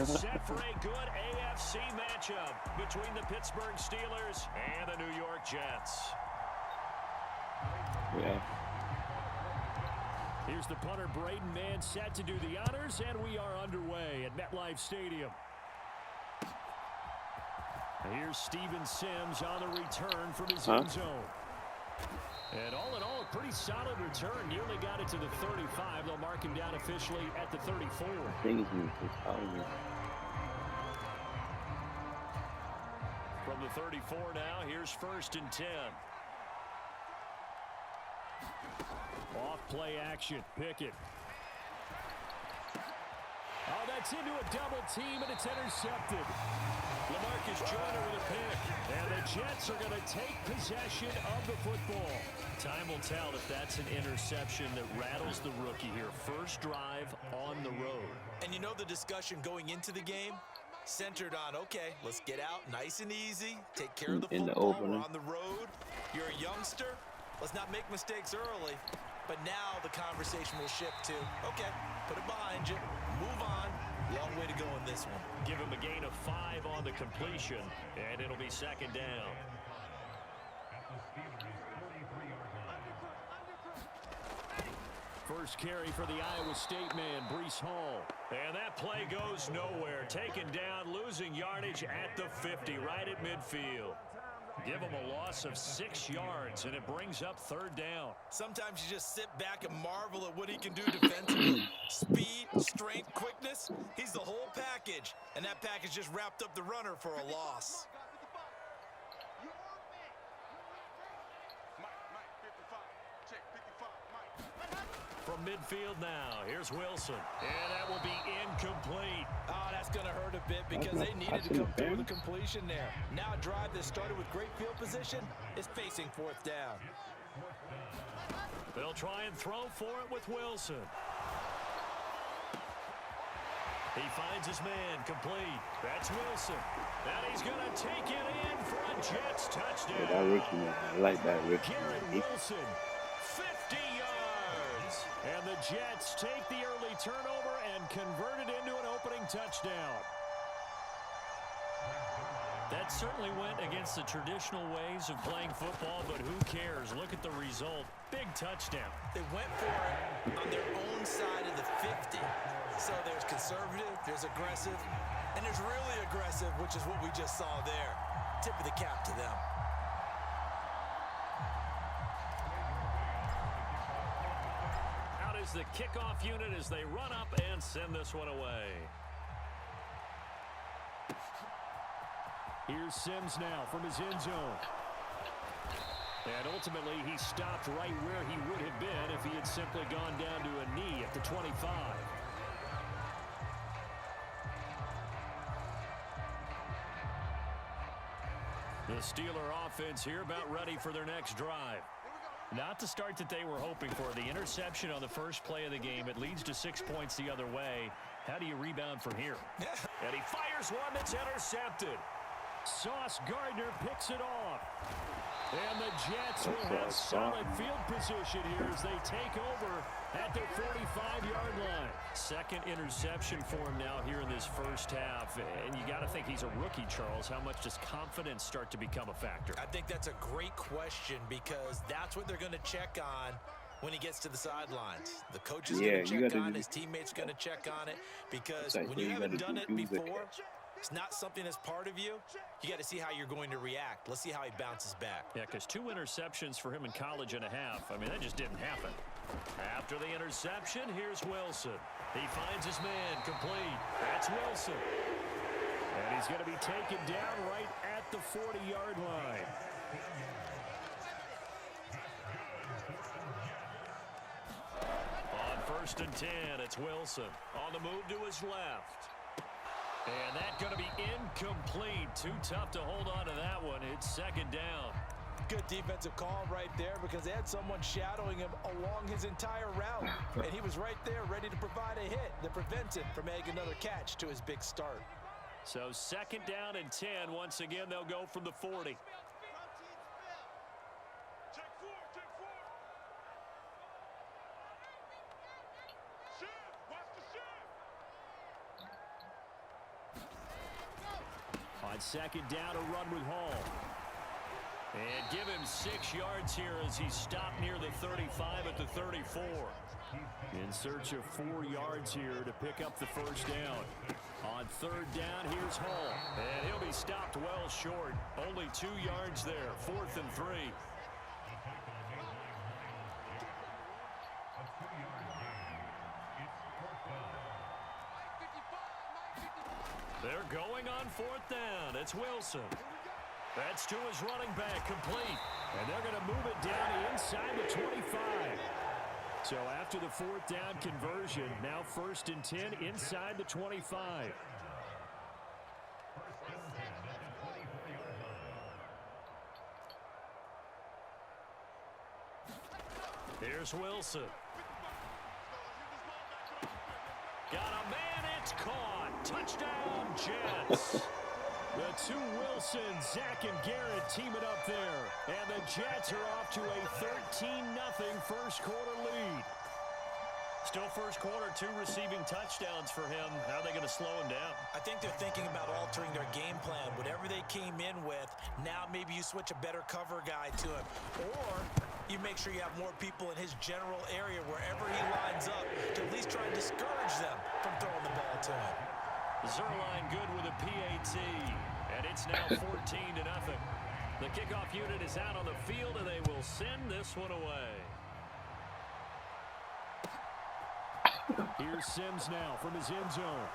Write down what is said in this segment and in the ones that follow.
They're set for a good AFC matchup between the Pittsburgh Steelers and the New York Jets. Yeah. Here's the punter, Braden Mann, set to do the honors, and we are underway at MetLife Stadium. Here's Steven Sims on the return from his end zone. And all in all, a pretty solid return. Nearly got it to the 35. They'll mark him down officially at the 34. From the 34 now, here's 1st and 10. Off play action. Pickett. Oh, that's into a double team, and it's intercepted. LaMarcus Joyner with a pick. And the Jets are going to take possession of the football. Time will tell if that's an interception that rattles the rookie here. First drive on the road. And you know the discussion going into the game? Centered on, okay, let's get out nice and easy. Take care of the football. We're on the road. You're a youngster. Let's not make mistakes early. But now the conversation will shift to, okay, put it behind you, move on. Long way to go in this one. Give him a gain of 5 on the completion, and it'll be 2nd down. First carry for the Iowa State man, Breece Hall. And that play goes nowhere. Taken down, losing yardage at the 50, right at midfield. Give him a loss of 6 yards, and it brings up 3rd down. Sometimes you just sit back and marvel at what he can do defensively. Speed, strength, quickness, he's the whole package. And that package just wrapped up the runner for a loss. From midfield now, here's Wilson. And that will be incomplete. Oh, that's going to hurt a bit because they needed to come through with a completion there. Now a drive that started with great field position is facing 4th down. They'll try and throw for it with Wilson. He finds his man complete. That's Wilson. And he's going to take it in for a Jets touchdown. Yeah, that rookie, man. I like that rookie. Garrett Wilson, 50 yards. And the Jets take the early turnover and convert it into an opening touchdown. That certainly went against the traditional ways of playing football, but who cares? Look at the result. Big touchdown. They went for it on their own side of the 50. So there's conservative, there's aggressive, and there's really aggressive, which is what we just saw there. Tip of the cap to them. Out is the kickoff unit as they run up and send this one away. Here's Sims now from his end zone. And ultimately, he stopped right where he would have been if he had simply gone down to a knee at the 25. The Steeler offense here about ready for their next drive. Not the start that they were hoping for. The interception on the first play of the game. It leads to 6 points the other way. How do you rebound from here? And he fires one that's intercepted. Sauce Gardner picks it off. And the Jets will have solid field position here as they take over at their 45-yard line. 2nd interception for him now here in this first half. And you got to think he's a rookie, Charles. How much does confidence start to become a factor? I think that's a great question because that's what they're going to check on when he gets to the sidelines. The coach is going to check on it. His teammates going to check on it because when you haven't done it before, it's not something that's part of you. You got to see how you're going to react. Let's see how he bounces back. Yeah, because 2 interceptions for him in college and a half. I mean, that just didn't happen. After the interception, here's Wilson. He finds his man complete. That's Wilson. And he's going to be taken down right at the 40-yard line. On 1st and 10, it's Wilson. On the move to his left. And that's going to be incomplete. Too tough to hold on to that one. It's 2nd down. Good defensive call right there because they had someone shadowing him along his entire route. And he was right there ready to provide a hit that prevents him from making another catch to his big start. So 2nd down and 10. Once again, they'll go from the 40. On second down, a run with Hall. And give him 6 yards here as he's stopped near the 35 at the 34. In search of 4 yards here to pick up the first down. On third down, here's Hall. And he'll be stopped well short. Only 2 yards there. 4th and 3. They're going on 4th down. It's Wilson. That's to his running back, complete. And they're going to move it down inside the 25. So after the 4th down conversion, now 1st and 10 inside the 25. Here's Wilson. Got a man, it's caught. Touchdown, Jets. The two Wilsons, Zach and Garrett, teaming up there. And the Jets are off to a 13-0 first quarter lead. Still first quarter, 2 receiving touchdowns for him. How are they going to slow him down? I think they're thinking about altering their game plan. Whatever they came in with, now maybe you switch a better cover guy to him. Or you make sure you have more people in his general area wherever he lines up to at least try and discourage them from throwing the ball to him. Zerline good with a PAT, and it's now 14-0. The kickoff unit is out on the field, and they will send this one away. Here's Sims now from his end zone.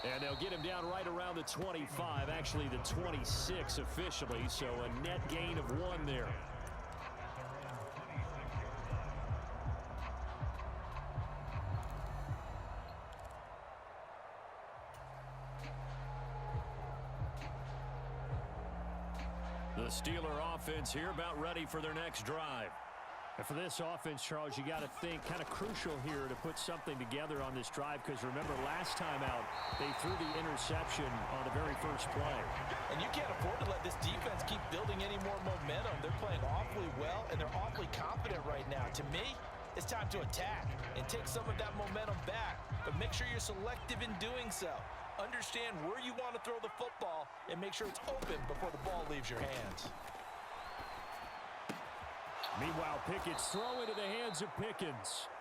And they'll get him down right around the 25, actually the 26 officially, so a net gain of 1 there. The Steeler offense here about ready for their next drive. And for this offense, Charles, you got to think kind of crucial here to put something together on this drive, because remember last time out they threw the interception on the very first play. And you can't afford to let this defense keep building any more momentum. They're playing awfully well, and they're awfully confident right now. To me, it's time to attack and take some of that momentum back, but make sure you're selective in doing so. Understand where you want to throw the football and make sure it's open before the ball leaves your hands. Meanwhile, Pickett's throw into the hands of Pickens.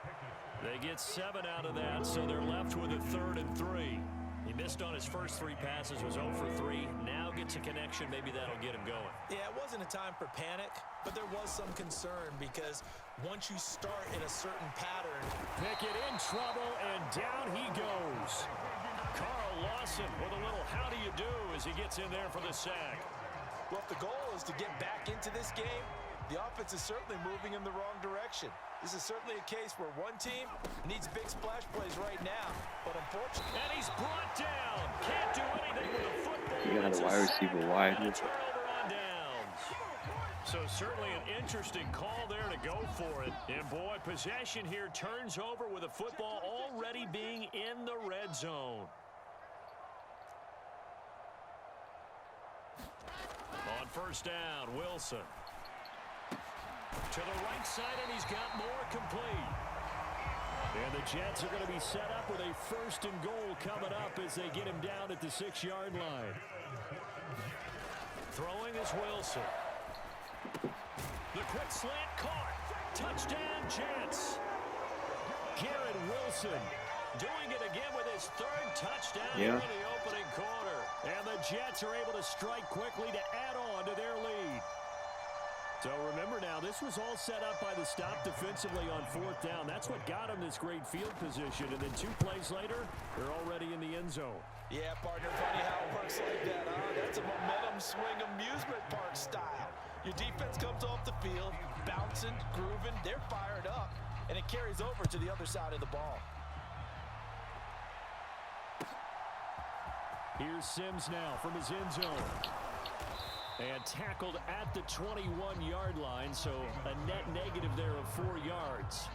They get 7 out of that, so they're left with a 3rd and 3. He missed on his first 3 passes, was 0 for 3. Now gets a connection. Maybe that'll get him going. Yeah, it wasn't a time for panic, but there was some concern because once you start in a certain pattern. Pickett in trouble, and down he goes. Carl Lawson with a little how do you do as he gets in there for the sack. Well, if the goal is to get back into this game, the offense is certainly moving in the wrong direction. This is certainly a case where one team needs big splash plays right now, but unfortunately, and he's brought down. Can't do anything with a football. You got a wide receiver wide. Turnover on downs. So certainly an interesting call there to go for it. And boy, possession here turns over with a football already being in the red zone. On first down, Wilson. To the right side, and he's got more, complete. And the Jets are going to be set up with a 1st and goal coming up as they get him down at the 6-yard line. Throwing is Wilson. The quick slant caught. Touchdown, Jets. Garrett Wilson doing it again with his 3rd touchdown in the opening quarter. And the Jets are able to strike quickly to add on to their lead. So remember now, this was all set up by the stop defensively on 4th down. That's what got him this great field position. And then 2 plays later, they're already in the end zone. Yeah, partner, funny how it works like that, huh? That's a momentum swing amusement park style. Your defense comes off the field, bouncing, grooving, they're fired up, and it carries over to the other side of the ball. Here's Sims now from his end zone. And tackled at the 21-yard line, so a net negative there of 4 yards.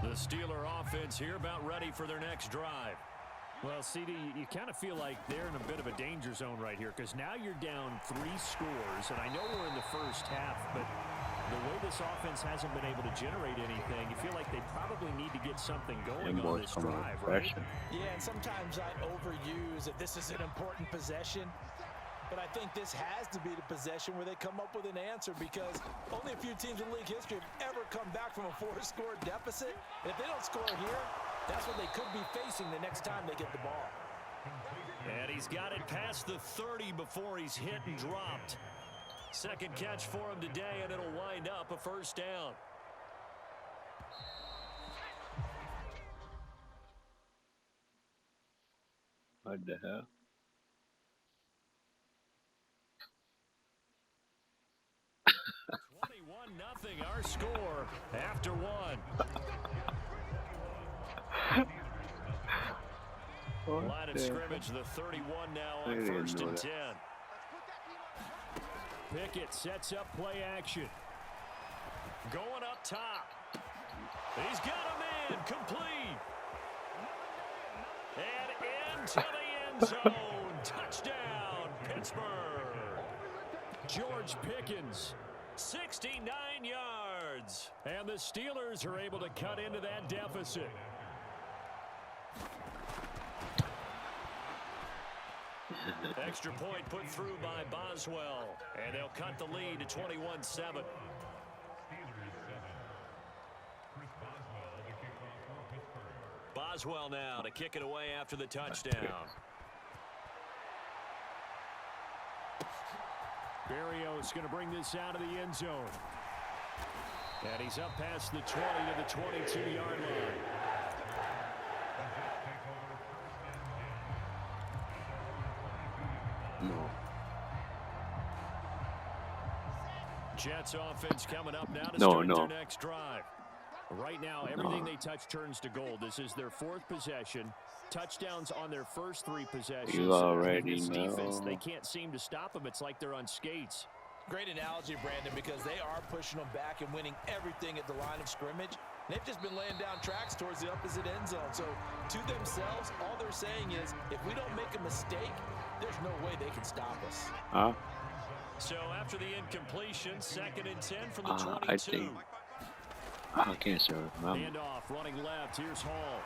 The Steeler offense here about ready for their next drive. Well, CD, you kind of feel like they're in a bit of a danger zone right here because now you're down 3 scores, and I know we're in the first half, but the way this offense hasn't been able to generate anything, you feel like they probably need to get something going on this drive, right? Yeah, and sometimes I overuse that this is an important possession, but I think this has to be the possession where they come up with an answer because only a few teams in league history have ever come back from a 4-score deficit. And if they don't score here, that's what they could be facing the next time they get the ball. And he's got it past the 30 before he's hit and dropped. Second catch for him today, and it'll wind up a first down. What the hell? Nothing, our score after 1. Line of scrimmage, the 31 now on 1st and 10. Pickett sets up play action. Going up top. He's got a man complete. And into the end zone. Touchdown, Pittsburgh. George Pickens. 69 yards. And the Steelers are able to cut into that deficit. Extra point put through by Boswell. And they'll cut the lead to 21-7. Boswell now to kick it away after the touchdown. Berrios going to bring this out of the end zone. And he's up past the 20 to the 22-yard line. No. Jets offense coming up now to start their next drive. Right now, everything they touch turns to gold. This is their 4th possession. Touchdowns on their first 3 possessions. You already this know. Defense, they can't seem to stop them. It's like they're on skates. Great analogy, Brandon, because they are pushing them back and winning everything at the line of scrimmage. They've just been laying down tracks towards the opposite end zone. So to themselves, all they're saying is, if we don't make a mistake, there's no way they can stop us. So after the incompletion, 2nd and 10 from the 22. I think. I can't serve. Hand off, running left. Here's Hall.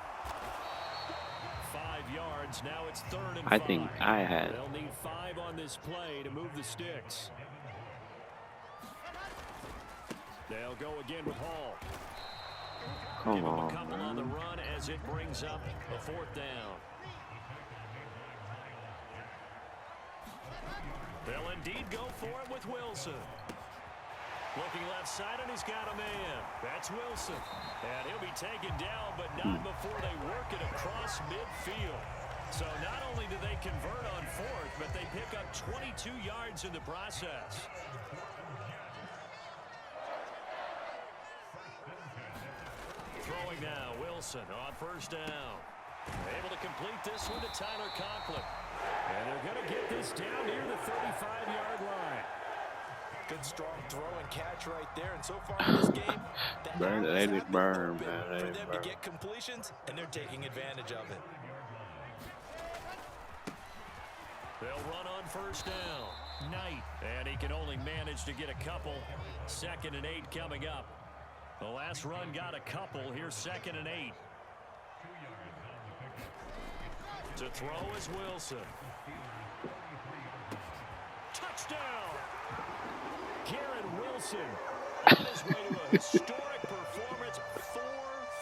5 yards. Now it's 3rd and 5. I think I had. They'll need 5 on this play to move the sticks. They'll go again with Hall. Come Give him on, a couple on the run as it brings up a 4th down. They'll indeed go for it with Wilson. Looking left side, and he's got a man. That's Wilson. And he'll be taken down, but not before they work it across midfield. So not only do they convert on 4th, but they pick up 22 yards in the process. Throwing now, Wilson on 1st down. Able to complete this one to Tyler Conklin. And they're going to get this down near the 35-yard line. Good strong throw and catch right there. And so far in this game, let it burn, for man. them to get completions, and they're taking advantage of it. They'll run on 1st down. Knight. And he can only manage to get a couple. 2nd and 8 coming up. The last run got a couple. Here's 2nd and 8. To throw is Wilson. Touchdown! Garrett Wilson on his way to a historic performance. 4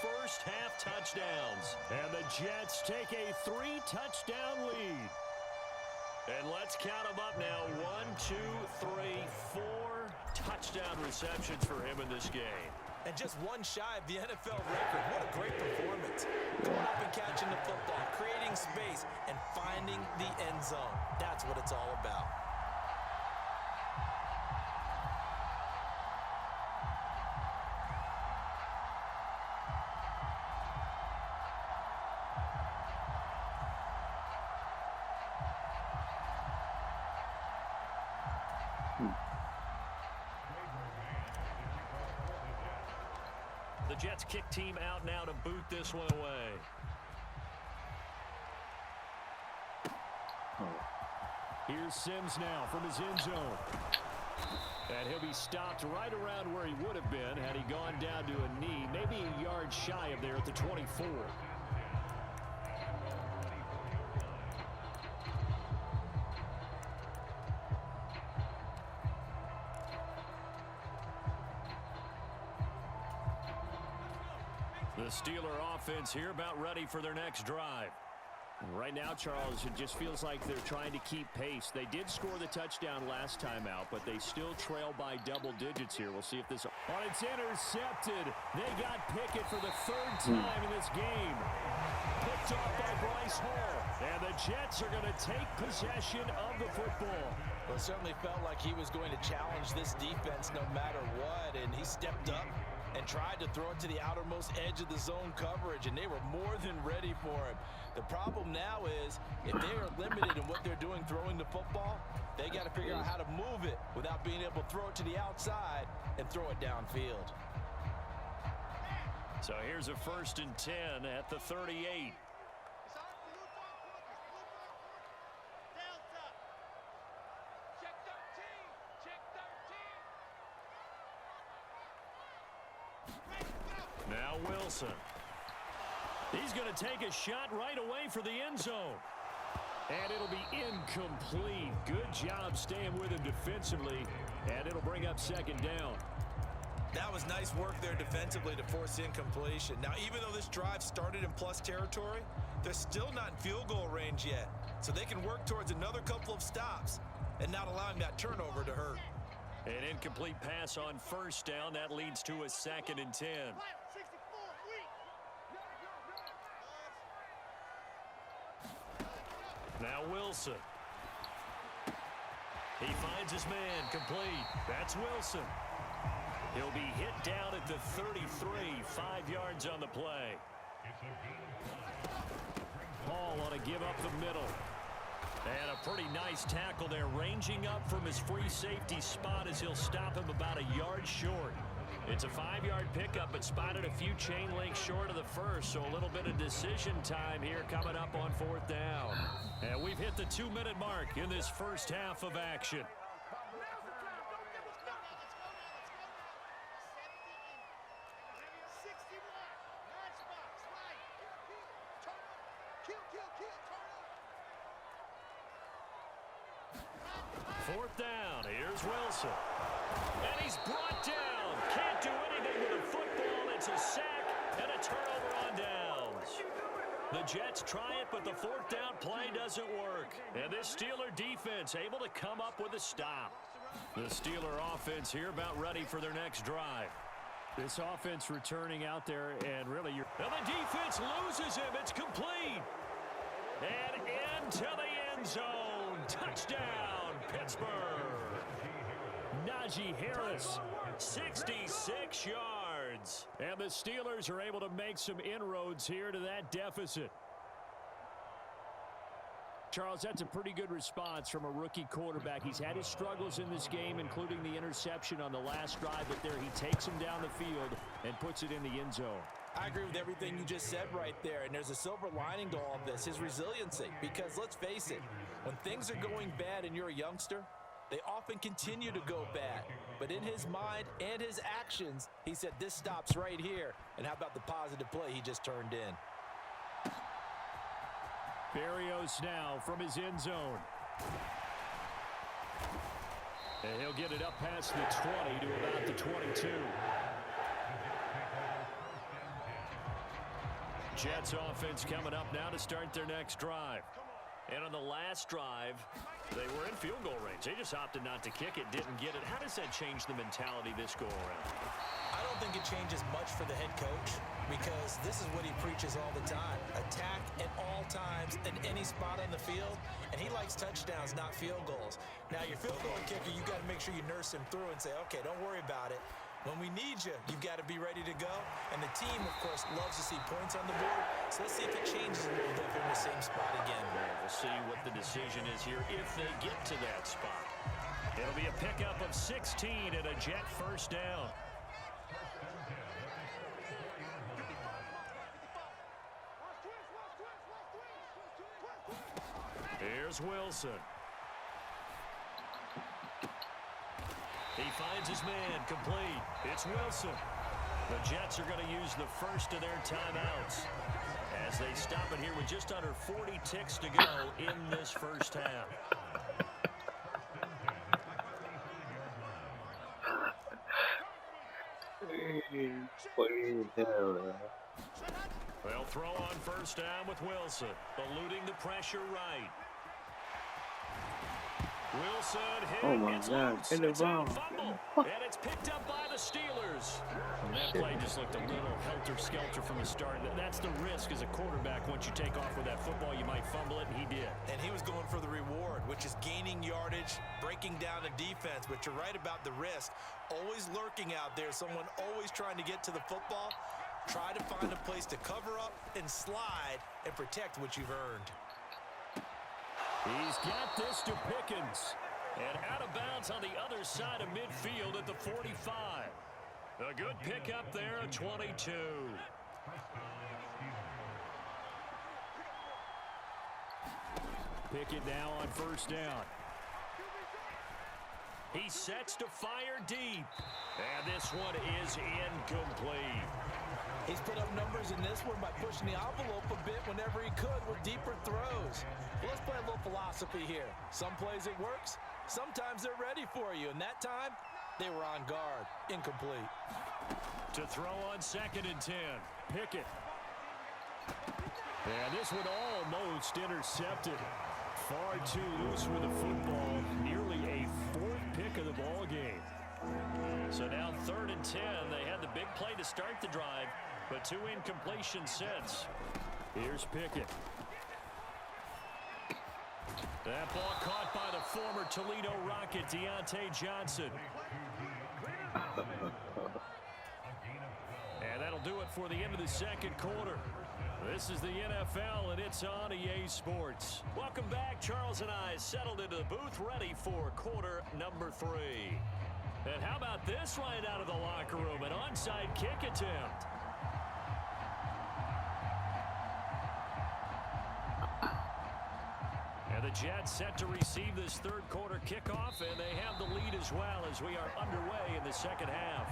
first-half touchdowns. And the Jets take a 3-touchdown lead. And let's count them up now. 1, 2, 3, 4 touchdown receptions for him in this game. And just 1 shy of the NFL record. What a great performance. Going up and catching the football, creating space, and finding the end zone. That's what it's all about. The Jets kick team out now to boot this one away. Here's Sims now from his end zone. And he'll be stopped right around where he would have been had he gone down to a knee, maybe a yard shy of there at the 24. The Steeler offense here about ready for their next drive. Right now, Charles, it just feels like they're trying to keep pace. They did score the touchdown last time out, but they still trail by double digits here. We'll see if this... Oh, it's intercepted. They got Pickett for the third time in this game. Picked off by Bryce Hall. And the Jets are going to take possession of the football. Well, it certainly felt like he was going to challenge this defense no matter what, and he stepped up and tried to throw it to the outermost edge of the zone coverage, and they were more than ready for him. The problem now is, if they are limited in what they're doing throwing the football, they got to figure out how to move it without being able to throw it to the outside and throw it downfield. So here's a 1st and 10 at the 38. Now Wilson. He's going to take a shot right away for the end zone. And it'll be incomplete. Good job staying with him defensively. And it'll bring up 2nd down. That was nice work there defensively to force incompletion. Now, even though this drive started in plus territory, they're still not in field goal range yet. So they can work towards another couple of stops and not allowing that turnover to hurt. An incomplete pass on 1st down. That leads to a 2nd and 10. Now Wilson. He finds his man complete. That's Wilson. He'll be hit down at the 33, 5 yards on the play. Hall on a give up the middle. And a pretty nice tackle there, ranging up from his free safety spot as he'll stop him about a yard short. It's a 5-yard pickup, but spotted a few chain links short of the first, so a little bit of decision time here coming up on 4th down. And we've hit the 2-minute mark in this first half of action. Fourth down. Here's Wilson. And he's brought down. Can't do anything with a football. It's a sack and a turnover on downs. The Jets try it, but the 4th down play doesn't work. And this Steeler defense able to come up with a stop. The Steeler offense here about ready for their next drive. This offense returning out there, and really, and the defense loses him. It's complete. And into the end zone. Touchdown, Pittsburgh. Najee Harris, 66 yards. And the Steelers are able to make some inroads here to that deficit. Charles, that's a pretty good response from a rookie quarterback. He's had his struggles in this game, including the interception on the last drive, but there he takes him down the field and puts it in the end zone. I agree with everything you just said right there, and there's a silver lining to all of this, his resiliency. Because let's face it, when things are going bad and you're a youngster, they often continue to go bad. But in his mind and his actions, he said, this stops right here. And how about the positive play he just turned in? Berrios now from his end zone. And he'll get it up past the 20 to about the 22. Jets offense coming up now to start their next drive. And on the last drive, they were in field goal range. They just opted not to kick it, didn't get it. How does that change the mentality this go around? I don't think it changes much for the head coach, because this is what he preaches all the time. Attack at all times in any spot on the field, and he likes touchdowns, not field goals. Now, your field goal kicker, you got to make sure you nurse him through and say, okay, don't worry about it. When we need you, you've got to be ready to go. And the team, of course, loves to see points on the board. So let's see if it changes a little bit if they're in the same spot again. We'll see what the decision is here if they get to that spot. It'll be a pickup of 16 and a Jet 1st down. Here's Wilson. He finds his man, complete. It's Wilson. The Jets are going to use the first of their timeouts as they stop it here with just under 40 ticks to go in this first half. They'll throw on first down with Wilson, eluding the pressure right. Wilson hit. Oh my God, get the ball. And it's picked up by the Steelers. And that play just looked a little helter-skelter from the start. That's the risk as a quarterback. Once you take off with that football, you might fumble it, and he did. And he was going for the reward, which is gaining yardage, breaking down a defense. But you're right about the risk. Always lurking out there, someone always trying to get to the football. Try to find a place to cover up and slide and protect what you've earned. He's got this to Pickens. And out of bounds on the other side of midfield at the 45. A good pickup there at 22. Pickett now on first down. He sets to fire deep. And this one is incomplete. He's put up numbers in this one by pushing the envelope a bit whenever he could with deeper throws. Well, let's play a little philosophy here. Some plays it works. Sometimes they're ready for you. And that time, they were on guard. Incomplete. To throw on 2nd and 10. Pickett. And this one almost intercepted. Far too loose with the football. Nearly a 4th pick of the ball game. So now 3rd and 10. They had the big play to start the drive, but 2 incompletions since. Here's Pickett. That ball caught by the former Toledo Rocket, Deontay Johnson. And that'll do it for the end of the second quarter. This is the NFL, and it's on EA Sports. Welcome back. Charles and I settled into the booth, ready for quarter number 3. And how about this right out of the locker room? An onside kick attempt. And the Jets set to receive this third quarter kickoff, and they have the lead as well as we are underway in the second half.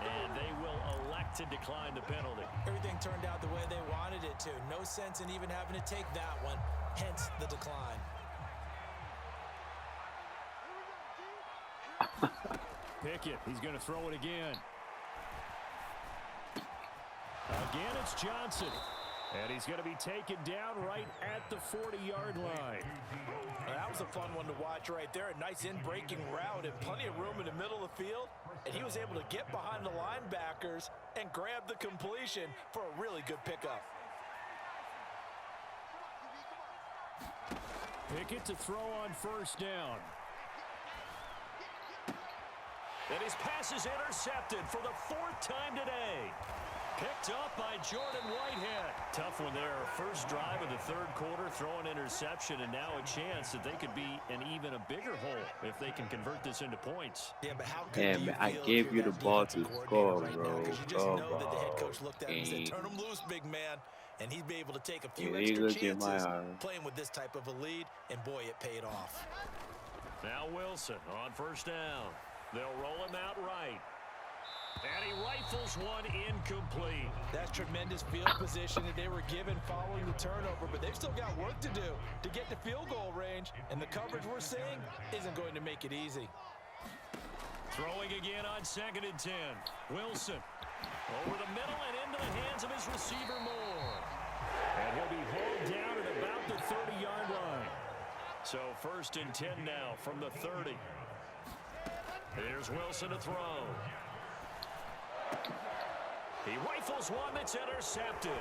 And they will elect to decline the penalty. Everything turned out the way they wanted it to. No sense in even having to take that one, hence the decline. Pickett, he's going to throw it again. Again, it's Johnson. And he's going to be taken down right at the 40-yard line. That was a fun one to watch right there. A nice in-breaking route and plenty of room in the middle of the field. And he was able to get behind the linebackers and grab the completion for a really good pickup. Pickett to throw on first down. And his pass is intercepted for the 4th time today. Picked up by Jordan Whitehead. Tough one there. First drive of the third quarter, throw an interception, and now a chance that they could be in even a bigger hole if they can convert this into points. Yeah, but how good do you I feel gave if you you're the that ball to defensive score, coordinator bro. right now? Because you just Come know that the head coach on, looked at him and said, turn him loose, big man. And he'd be able to take a few Yeah, extra look at my chances arm. playing with this type of a lead, and boy, it paid off. Now Wilson on first down. They'll roll him out right. And he rifles one incomplete. That's tremendous field position that they were given following the turnover, but they've still got work to do to get to field goal range, and the coverage we're seeing isn't going to make it easy. Throwing again on 2nd and 10. Wilson over the middle and into the hands of his receiver Moore. And he'll be hauled down at about the 30-yard line. So 1st and 10 now from the 30. Here's Wilson to throw. He rifles one that's intercepted.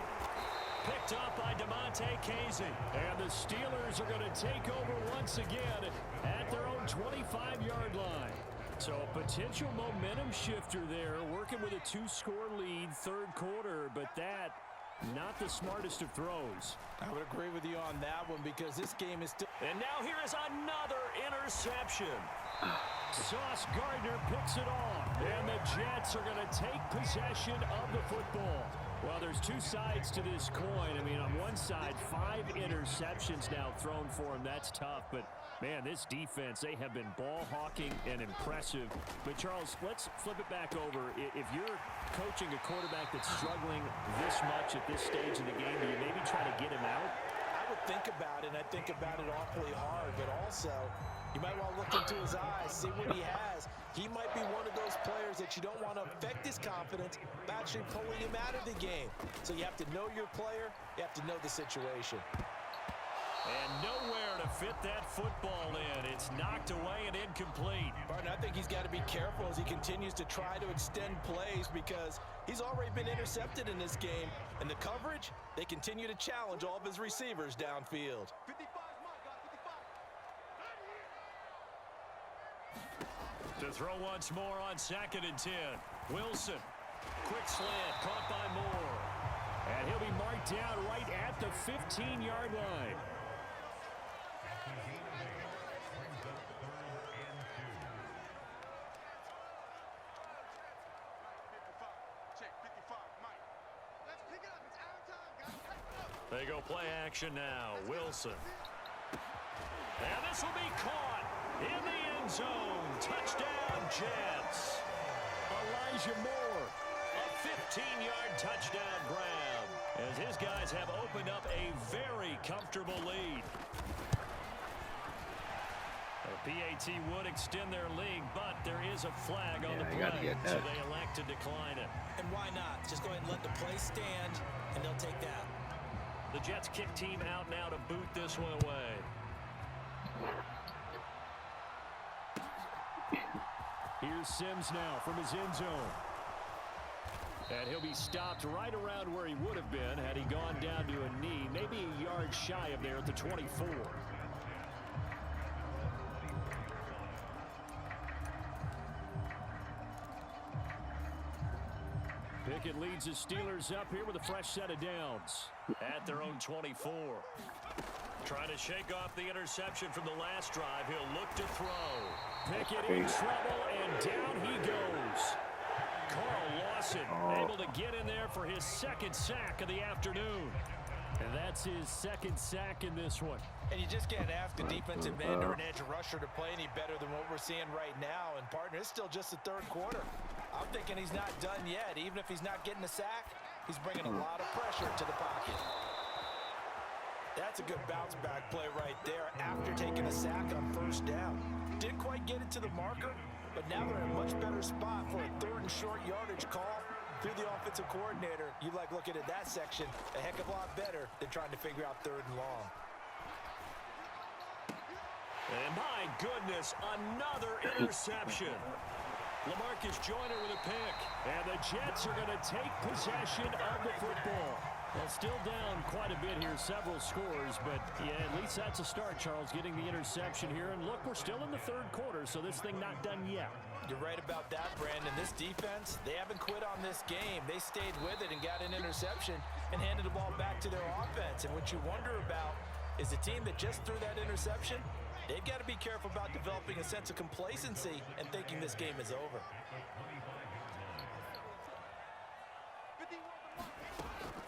Picked up by DeMonte Casey. And the Steelers are going to take over once again at their own 25-yard line. So a potential momentum shifter there, working with a 2-score lead, third quarter, but that not the smartest of throws. I would agree with you on that one because this game is still... And now here is another interception. Sauce Gardner picks it off, and the Jets are going to take possession of the football. Well, there's two sides to this coin. I mean, on one side, 5 interceptions now thrown for him. That's tough. But, man, this defense, they have been ball hawking and impressive. But, Charles, let's flip it back over. If you're coaching a quarterback that's struggling this much at this stage of the game, do you maybe try to get him out? I would think about it, and I think about it awfully hard. But also, you might want to look into his eyes, see what he has. He might be one of those players that you don't want to affect his confidence by actually pulling him out of the game. So you have to know your player. You have to know the situation. And nowhere to fit that football in. It's knocked away and incomplete. Barton, I think he's got to be careful as he continues to try to extend plays because he's already been intercepted in this game. And the coverage, they continue to challenge all of his receivers downfield. To throw once more on 2nd and 10. Wilson. Quick slant caught by Moore. And he'll be marked down right at the 15-yard line. They go play action now. Wilson. And this will be caught in the end zone. Touchdown, Jets. Elijah Moore, a 15-yard touchdown grab, as his guys have opened up a very comfortable lead. The PAT would extend their lead, but there is a flag on the play, so they elect to decline it. And why not? Just go ahead and let the play stand, and they'll take that. The Jets kick team out now to boot this one away. Here's Sims now from his end zone. And he'll be stopped right around where he would have been had he gone down to a knee, maybe a yard shy of there at the 24. Pickett leads the Steelers up here with a fresh set of downs at their own 24. Trying to shake off the interception from the last drive. He'll look to throw. Pickett in trouble, and down he goes. Carl Lawson able to get in there for his 2nd sack of the afternoon. And that's his 2nd sack in this one. And you just can't ask a defensive end or an edge rusher to play any better than what we're seeing right now. And, partner, it's still just the 3rd quarter. I'm thinking he's not done yet. Even if he's not getting a sack, he's bringing a lot of pressure to the pocket. That's a good bounce-back play right there after taking a sack on 1st down. Didn't quite get it to the marker, but now they're in a much better spot for a 3rd and short yardage call. If you're the offensive coordinator, you like looking at that section a heck of a lot better than trying to figure out 3rd and long. And my goodness, another interception. LaMarcus Joyner with a pick. And the Jets are going to take possession of the football. Well, still down quite a bit here, several scores, but yeah, at least that's a start, Charles, getting the interception here. And look, we're still in the 3rd quarter, so this thing not done yet. You're right about that, Brandon. This defense, they haven't quit on this game. They stayed with it and got an interception and handed the ball back to their offense. And what you wonder about is the team that just threw that interception, they've got to be careful about developing a sense of complacency and thinking this game is over.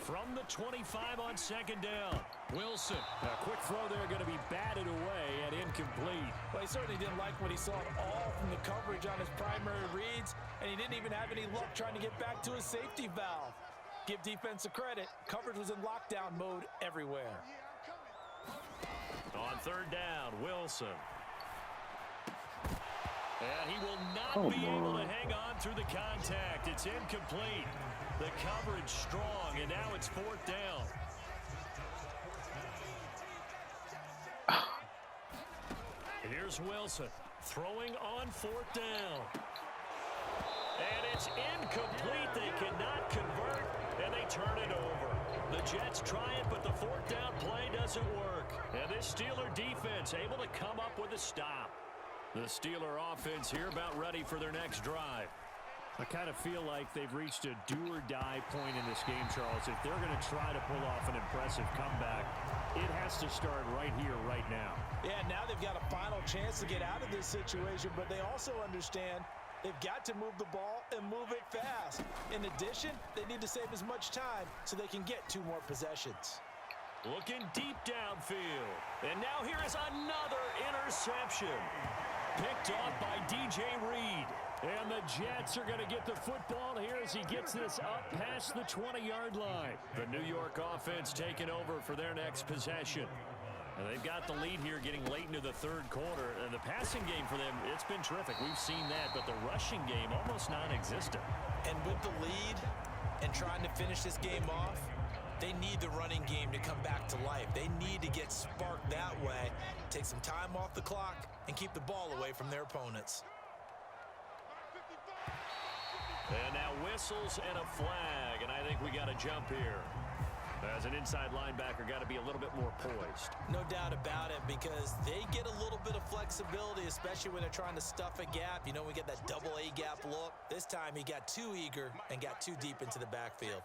From the 25 on 2nd down, Wilson. A quick throw there going to be batted away and incomplete. Well, he certainly didn't like what he saw at all from the coverage on his primary reads, and he didn't even have any luck trying to get back to his safety valve. Give defense a credit. Coverage was in lockdown mode everywhere. On 3rd down, Wilson. And he will not be able to hang on through the contact. It's incomplete. The coverage strong, and now it's 4th down. Here's Wilson throwing on 4th down. And it's incomplete. They cannot convert, and they turn it over. The Jets try it, but the 4th down play doesn't work. And this Steeler defense able to come up with a stop. The Steeler offense here about ready for their next drive. I kind of feel like they've reached a do-or-die point in this game, Charles. If they're going to try to pull off an impressive comeback, it has to start right here, right now. Yeah, now they've got a final chance to get out of this situation, but they also understand They've got to move the ball and move it fast. In addition, they need to save as much time so they can get 2 more possessions. Looking deep downfield. And now here is another interception. Picked off by DJ Reed. And the Jets are going to get the football here as he gets this up past the 20-yard line. The New York offense taking over for their next possession. And they've got the lead here getting late into the 3rd quarter. And the passing game for them, it's been terrific. We've seen that, but the rushing game almost non-existent. And with the lead and trying to finish this game off, they need the running game to come back to life. They need to get sparked that way, take some time off the clock, and keep the ball away from their opponents. And now whistles and a flag, and I think we got a jump here. As an inside linebacker, got to be a little bit more poised. No doubt about it, because they get a little bit of flexibility, especially when they're trying to stuff a gap. You know, we get that double A gap look. This time he got too eager and got too deep into the backfield.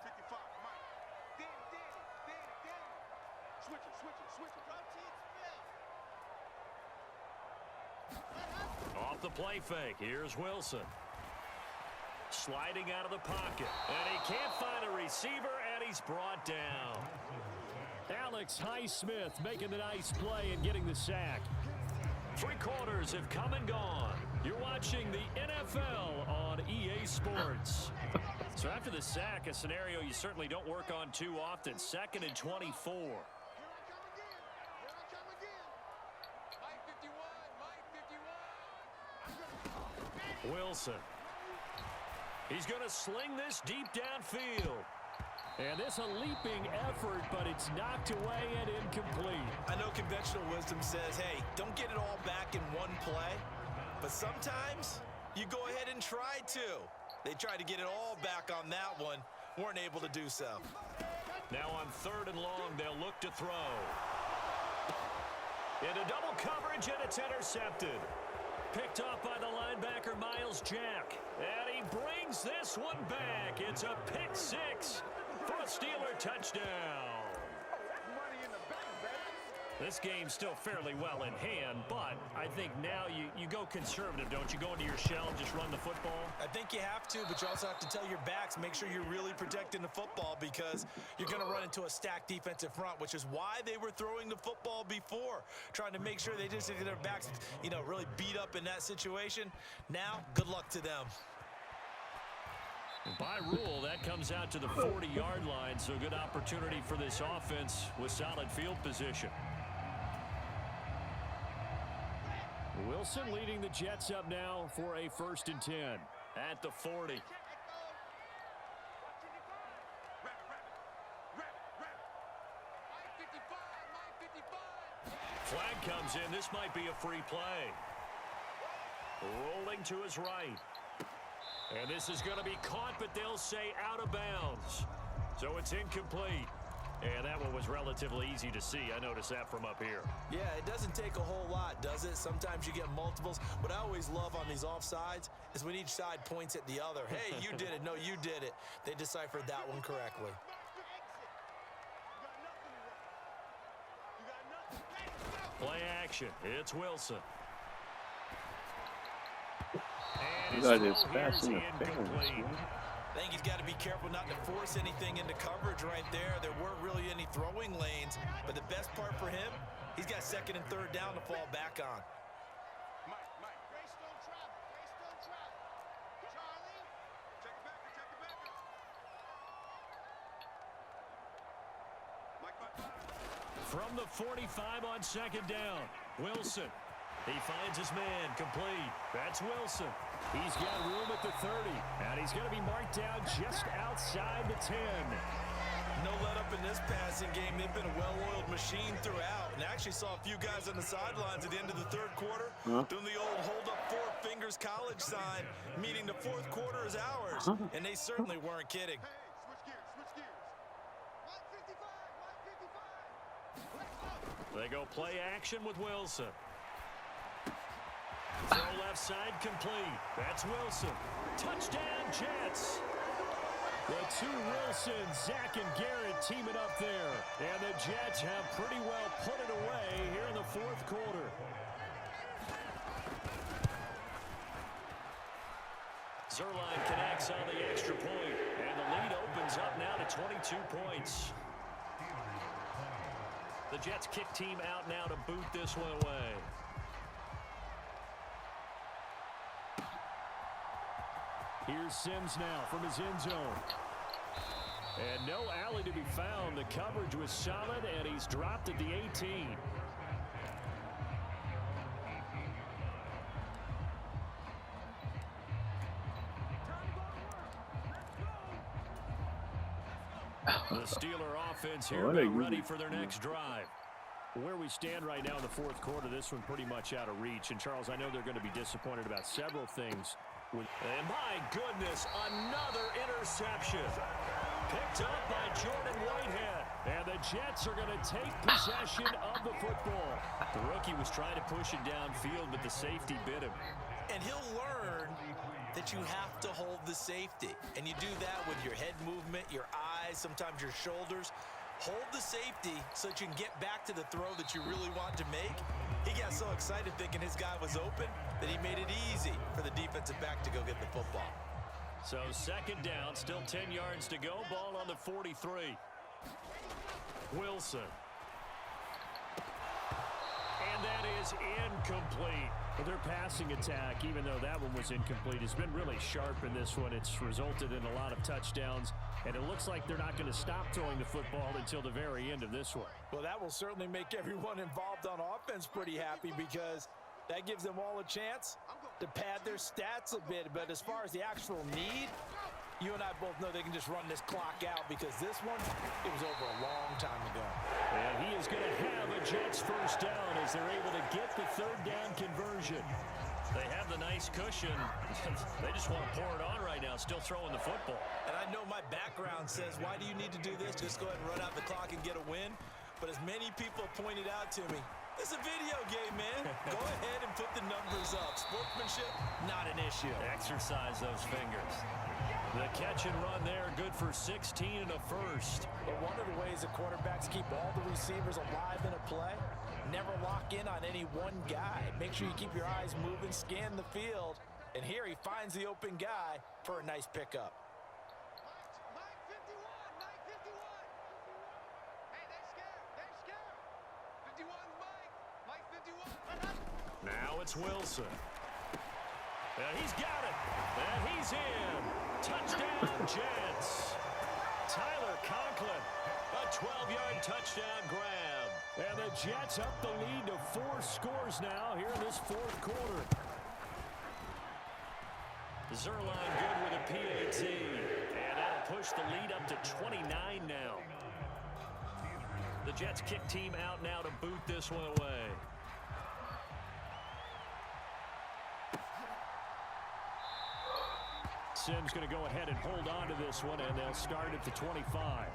Off the play fake, here's Wilson. Sliding out of the pocket, and he can't find a receiver, and he's brought down. Alex Highsmith making the nice play and getting the sack. 3 quarters have come and gone. You're watching the NFL on EA Sports. So after the sack, a scenario you certainly don't work on too often. 2nd and 24. Wilson. He's going to sling this deep downfield. And this a leaping effort, but it's knocked away and incomplete. I know conventional wisdom says, hey, don't get it all back in one play. But sometimes you go ahead and try to. They tried to get it all back on that one. Weren't able to do so. Now on 3rd and long, they'll look to throw. Into double coverage, and it's intercepted. Picked off by the linebacker, Miles Jack. And he brings this one back. It's a pick 6 for a Steeler touchdown. This game's still fairly well in hand, but I think now you go conservative, don't you? Go into your shell and just run the football? I think you have to, but you also have to tell your backs, make sure you're really protecting the football, because you're going to run into a stacked defensive front, which is why they were throwing the football before, trying to make sure they just get their backs, really beat up in that situation. Now, good luck to them. By rule, that comes out to the 40-yard line, so good opportunity for this offense with solid field position. Wilson leading the Jets up now for a 1st and 10 at the 40. Flag comes in. This might be a free play. Rolling to his right. And this is going to be caught, but they'll say out of bounds. So it's incomplete. And that one was relatively easy to see. I noticed that from up here. Yeah, it doesn't take a whole lot, does it? Sometimes you get multiples. What I always love on these offsides is when each side points at the other. Hey, you did it. No, you did it. They deciphered that one correctly. Play action. It's Wilson. You got this fast interference. I think he's got to be careful not to force anything into coverage right there. There weren't really any throwing lanes, but the best part for him, he's got 2nd and 3rd down to fall back on. From the 45 on 2nd down, Wilson. He finds his man, complete. That's Wilson. He's got room at the 30, and he's going to be marked down just outside the 10. No let up in this passing game. They've been a well-oiled machine throughout, and actually saw a few guys on the sidelines at the end of the 3rd quarter doing the old hold up 4 fingers college sign, meaning the 4th quarter is ours, and they certainly weren't kidding. They go play action with Wilson. Throw left side complete. That's Wilson. Touchdown, Jets. The 2 Wilsons, Zach and Garrett teaming up there. And the Jets have pretty well put it away here in the 4th quarter. Zerline connects on the extra point, and the lead opens up now to 22 points. The Jets kick team out now to boot this one away. Here's Sims now from his end zone. And no alley to be found. The coverage was solid, and he's dropped at the 18. The Steeler offense here about ready for their next drive. Where we stand right now in the fourth quarter, this one pretty much out of reach. And, Charles, I know they're going to be disappointed about several things. And, my goodness, another interception. Picked up by Jordan Whitehead. And the Jets are going to take possession of the football. The rookie was trying to push it downfield, but the safety bit him. And he'll learn that you have to hold the safety. And you do that with your head movement, your eyes, sometimes your shoulders. Hold the safety so that you can get back to the throw that you really want to make. He got so excited thinking his guy was open that he made it easy for the defensive back to go get the football. So second down, still 10 yards to go. Ball on the 43. Wilson. And that is incomplete. Their passing attack, even though that one was incomplete, has been really sharp in this one. It's resulted in a lot of touchdowns, and it looks like they're not going to stop throwing the football until the very end of this one. Well, that will certainly make everyone involved on offense pretty happy, because that gives them all a chance to pad their stats a bit. But as far as the actual need, you and I both know they can just run this clock out, because this one, it was over a long time ago. And he is going to have a Jets first down as they're able to get the third down conversion. They have the nice cushion. They just want to pour it on right now, still throwing the football. And I know my background says, why do you need to do this? Just go ahead and run out the clock and get a win. But as many people pointed out to me, it's a video game, man. Go ahead and put the numbers up. Sportsmanship, not an issue. Exercise those fingers. The catch and run there, good for 16 and a first. But one of the ways the quarterbacks keep all the receivers alive in a play, never lock in on any one guy. Make sure you keep your eyes moving, scan the field. And here he finds the open guy for a nice pickup. Now it's Wilson. And he's got it. And he's in. Touchdown, Jets. Tyler Conklin. A 12-yard touchdown grab. And the Jets up the lead to 4 scores now here in this fourth quarter. Zerline good with a PAT. And that'll push the lead up to 29 now. The Jets kick team out now to boot this one away. Sims going to go ahead and hold on to this one, and they'll start at the 25.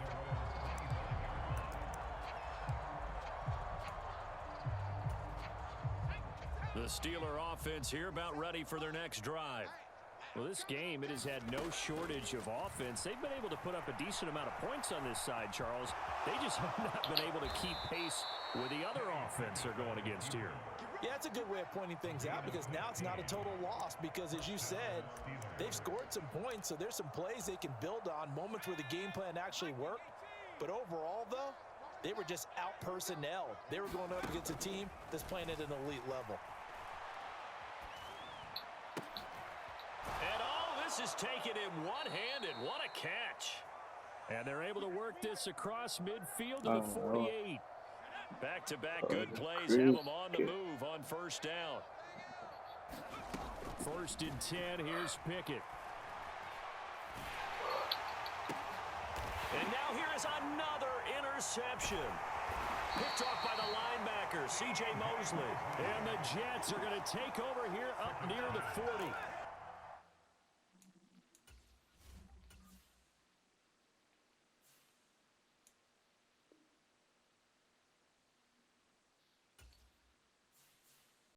The Steeler offense here about ready for their next drive. Well, this game, it has had no shortage of offense. They've been able to put up a decent amount of points on this side, Charles. They just have not been able to keep pace with the other offense they're going against here. Yeah, that's a good way of pointing things out, because now it's not a total loss, because as you said, they've scored some points, so there's some plays they can build on, moments where the game plan actually worked. But overall, though, they were just out-personnelled. They were going up against a team that's playing at an elite level. And all this is taken in one-handed. What a catch. And they're able to work this across midfield to the 48. Back-to-back good plays have them on the move on first down. First and 10, here's Pickett. And now here is another interception. Picked off by the linebacker, C.J. Mosley. And the Jets are going to take over here up near the 40.